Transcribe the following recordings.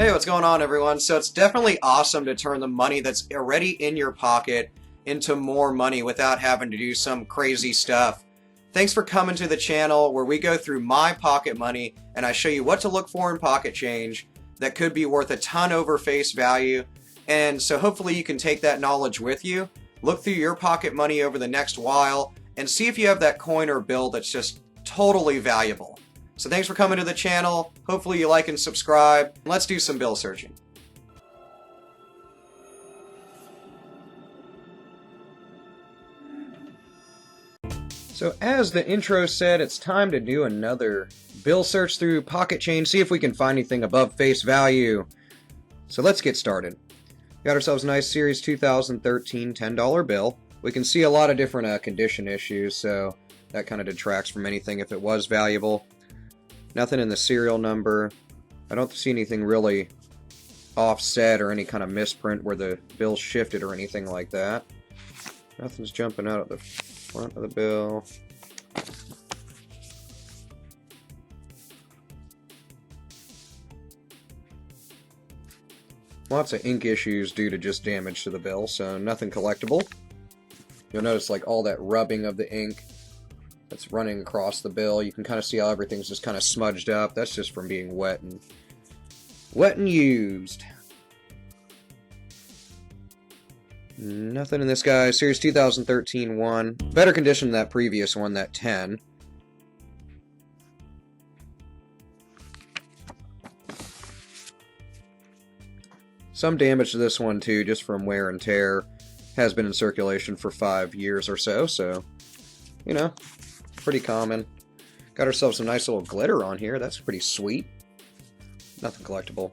Hey, what's going on, everyone? So it's definitely awesome to turn the money that's already in your pocket into more money without having to do some crazy stuff. Thanks for coming to the channel where we go through my pocket money and I show you what to look for in pocket change that could be worth a ton over face value. And so hopefully you can take that knowledge with you, look through your pocket money over the next while, and see if you have that coin or bill that's just totally valuable. So thanks for coming to the channel. Hopefully you like and subscribe. Let's do some bill searching. So as the intro said, it's time to do another bill search through pocket change, see if we can find anything above face value. So let's get started. Got ourselves a nice Series 2013 $10 bill. We can see a lot of different condition issues, so that kind of detracts from anything if it was valuable. Nothing in the serial number. I don't see anything really offset or any kind of misprint where the bill shifted or anything like that. Nothing's jumping out of the front of the bill. Lots of ink issues due to just damage to the bill, so nothing collectible. You'll notice like all that rubbing of the ink that's running across the bill. You can kind of see how everything's just kind of smudged up. That's just from being wet and used. Nothing in this guy. Series 2013 one. Better condition than that previous one, that 10. Some damage to this one too, just from wear and tear. Has been in circulation for 5 years or so, you know, pretty common. Got ourselves some nice little glitter on here. That's pretty sweet. Nothing collectible.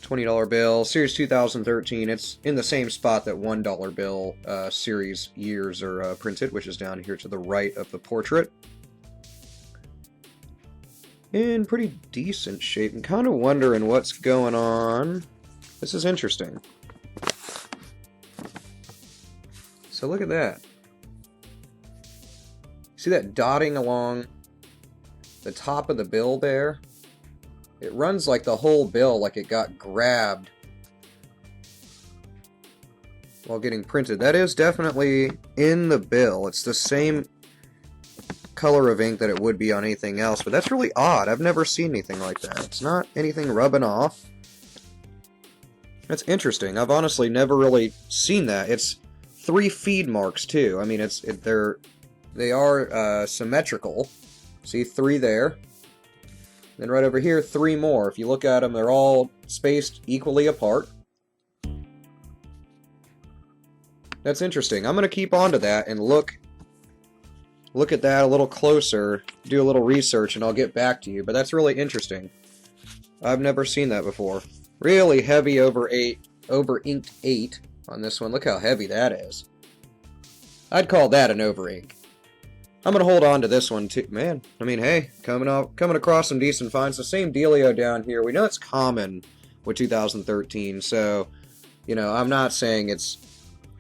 $20 bill, Series 2013. It's in the same spot that $1 bill series years are printed, which is down here to the right of the portrait. In pretty decent shape. I'm kind of wondering what's going on. This is interesting. So look at that. See that dotting along the top of the bill there? It runs like the whole bill, like it got grabbed while getting printed. That is definitely in the bill. It's the same color of ink that it would be on anything else, but that's really odd. I've never seen anything like that. It's not anything rubbing off. That's interesting. I've honestly never really seen that. It's 3 feed marks too. I mean, they are symmetrical. See 3 there. Then right over here, 3 more. If you look at them, they're all spaced equally apart. That's interesting. I'm going to keep on to that and look at that a little closer, do a little research, and I'll get back to you. But that's really interesting. I've never seen that before. Really heavy over inked 8 on this one. Look how heavy that is. I'd call that an over ink. I'm gonna hold on to this one too, man. I mean, hey, coming across some decent finds. The same dealio down here. We know it's common with 2013, so you know, I'm not saying it's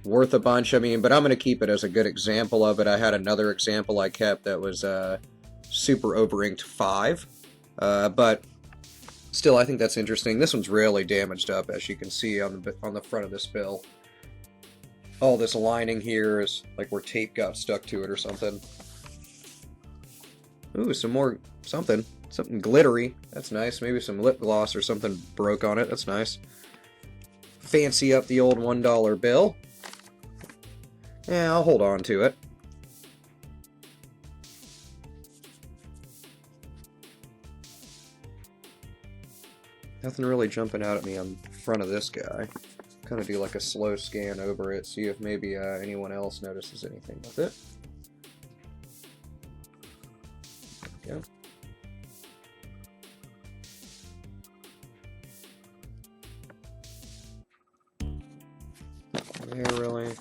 worth a bunch. I mean, but I'm gonna keep it as a good example of it. I had another example I kept that was super over inked 5, but still, I think that's interesting. This one's really damaged up, as you can see on the front of this bill. All this lining here is like where tape got stuck to it or something. Ooh, some more something glittery. That's nice. Maybe some lip gloss or something broke on it. That's nice. Fancy up the old $1 bill. Yeah, I'll hold on to it. Nothing really jumping out at me on the front of this guy. Kind of do like a slow scan over it, see if maybe anyone else notices anything with it. There we go. There, really.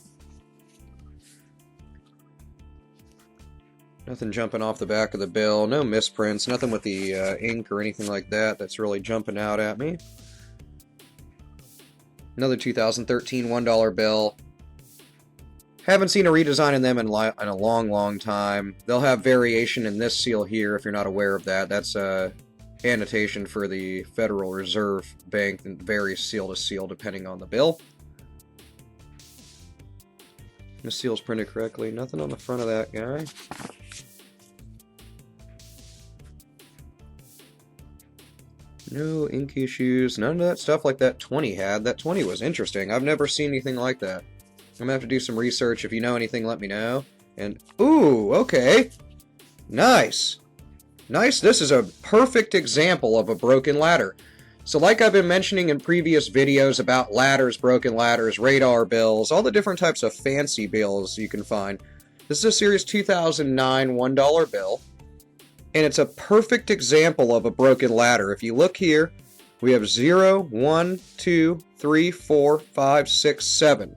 Nothing jumping off the back of the bill, no misprints, nothing with the ink or anything like that that's really jumping out at me. Another 2013 $1 bill. Haven't seen a redesign in them in a long, long time. They'll have variation in this seal here, if you're not aware of that. That's annotation for the Federal Reserve Bank, and varies seal to seal depending on the bill. The seal's printed correctly. Nothing on the front of that guy. No ink issues. None of that stuff like that 20 had. That 20 was interesting. I've never seen anything like that. I'm gonna have to do some research. If you know anything, let me know. And, ooh, okay. Nice. Nice. This is a perfect example of a broken ladder. So like I've been mentioning in previous videos about ladders, broken ladders, radar bills, all the different types of fancy bills you can find. This is a Series 2009 $1 bill. And it's a perfect example of a broken ladder. If you look here, we have 0, 1, 2, 3, 4, 5, 6, 7.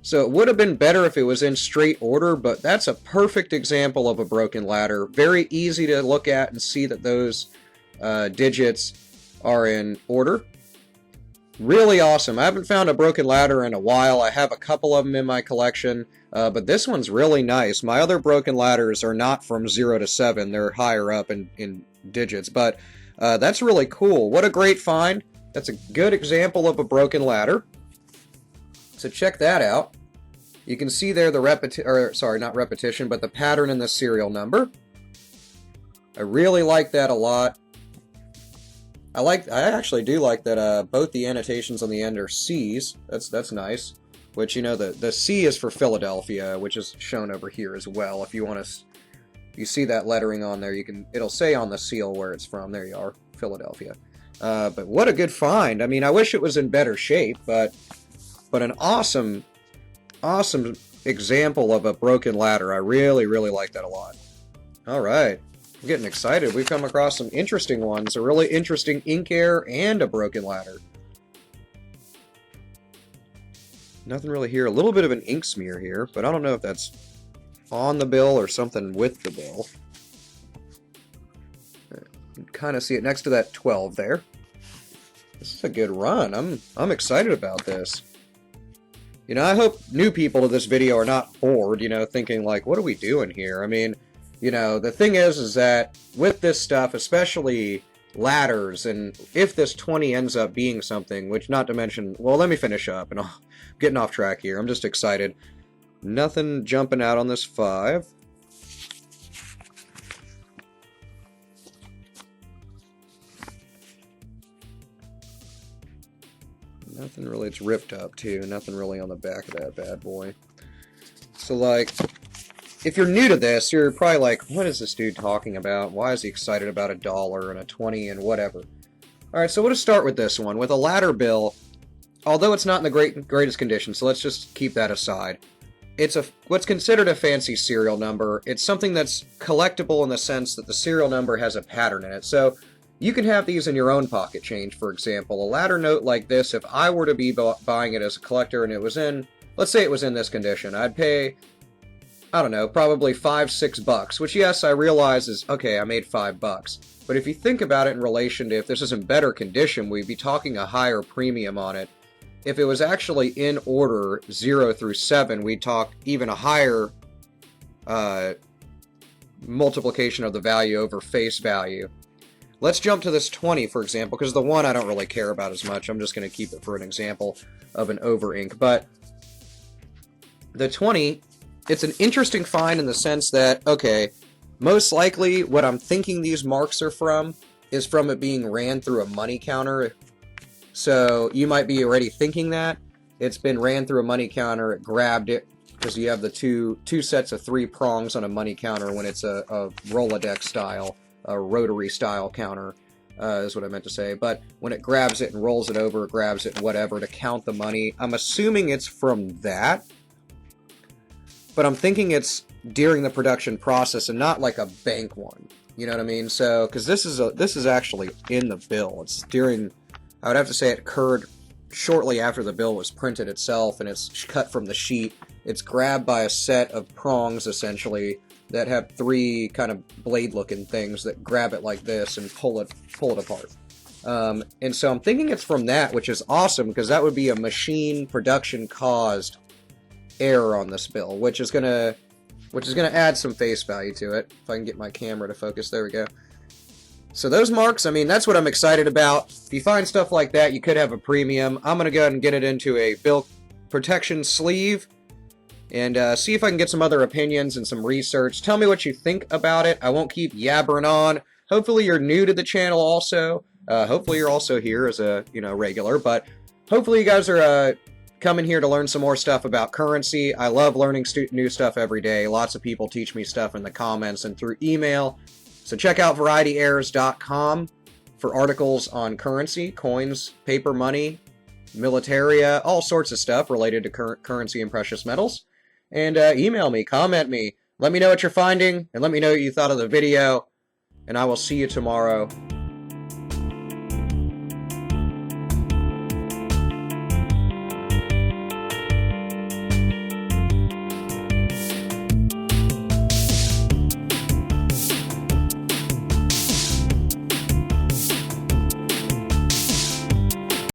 So it would have been better if it was in straight order, but that's a perfect example of a broken ladder. Very easy to look at and see that those digits are in order. Really awesome. I haven't found a broken ladder in a while. I have a couple of them in my collection, but this one's really nice. My other broken ladders are not from 0 to 7. They're higher up in digits, but that's really cool. What a great find. That's a good example of a broken ladder. So check that out. You can see there the the pattern and the serial number. I really like that a lot. I actually do like that both the annotations on the end are C's. That's nice. Which, you know, the C is for Philadelphia, which is shown over here as well. If you want to, you see that lettering on there, it'll say on the seal where it's from. There you are, Philadelphia. But what a good find. I mean, I wish it was in better shape, but an awesome example of a broken ladder. I really, really like that a lot. All right. I'm getting excited. We've come across some interesting ones. A really interesting ink error and a broken ladder. Nothing really here. A little bit of an ink smear here, but I don't know if that's on the bill or something with the bill. You can kind of see it next to that 12 there. This is a good run. I'm excited about this. You know, I hope new people to this video are not bored, you know, thinking like, what are we doing here? I mean, you know, the thing is that with this stuff, especially ladders, and if this 20 ends up being something, which not to mention, well, let me finish up, and I'm getting off track here. I'm just excited. Nothing jumping out on this 5. Nothing really, it's ripped up too. Nothing really on the back of that bad boy. So like, if you're new to this, you're probably like, what is this dude talking about? Why is he excited about $1 and a 20 and whatever? Alright, so we'll just start with this one. With a ladder bill, although it's not in the greatest condition, so let's just keep that aside. It's what's considered a fancy serial number. It's something that's collectible in the sense that the serial number has a pattern in it. So you can have these in your own pocket change, for example. A ladder note like this, if I were to be buying it as a collector and it was in, let's say it was in this condition, I'd pay, I don't know, probably $5, $6, which yes, I realize is, okay, I made $5. But if you think about it in relation to if this is in better condition, we'd be talking a higher premium on it. If it was actually in order 0 through 7, we'd talk even a higher multiplication of the value over face value. Let's jump to this 20, for example, because the 1 I don't really care about as much. I'm just going to keep it for an example of an over ink. But the 20, it's an interesting find in the sense that, okay, most likely what I'm thinking these marks are from is from it being ran through a money counter. So you might be already thinking that. It's been ran through a money counter, it grabbed it, because you have the two sets of 3 prongs on a money counter when it's a Rolodex style. A rotary style counter is what I meant to say, but when it grabs it and rolls it over, grabs it and whatever to count the money, I'm assuming it's from that, but I'm thinking it's during the production process and not like a bank one, you know what I mean? So, because this is actually in the bill. It's during, I would have to say it occurred shortly after the bill was printed itself, and it's cut from the sheet. It's grabbed by a set of prongs, essentially, that have 3 kind of blade-looking things that grab it like this and pull it apart. And so I'm thinking it's from that, which is awesome, because that would be a machine production-caused error on this bill, which is gonna add some face value to it. If I can get my camera to focus, there we go. So those marks, I mean, that's what I'm excited about. If you find stuff like that, you could have a premium. I'm gonna go ahead and get it into a bill protection sleeve, and see if I can get some other opinions and some research. Tell me what you think about it. I won't keep yabbering on. Hopefully you're new to the channel also. Hopefully you're also here as a, regular, but hopefully you guys are coming here to learn some more stuff about currency. I love learning new stuff every day. Lots of people teach me stuff in the comments and through email. So check out VarietyErrors.com for articles on currency, coins, paper money, militaria, all sorts of stuff related to currency and precious metals. And email me, comment me, let me know what you're finding, and let me know what you thought of the video. And I will see you tomorrow.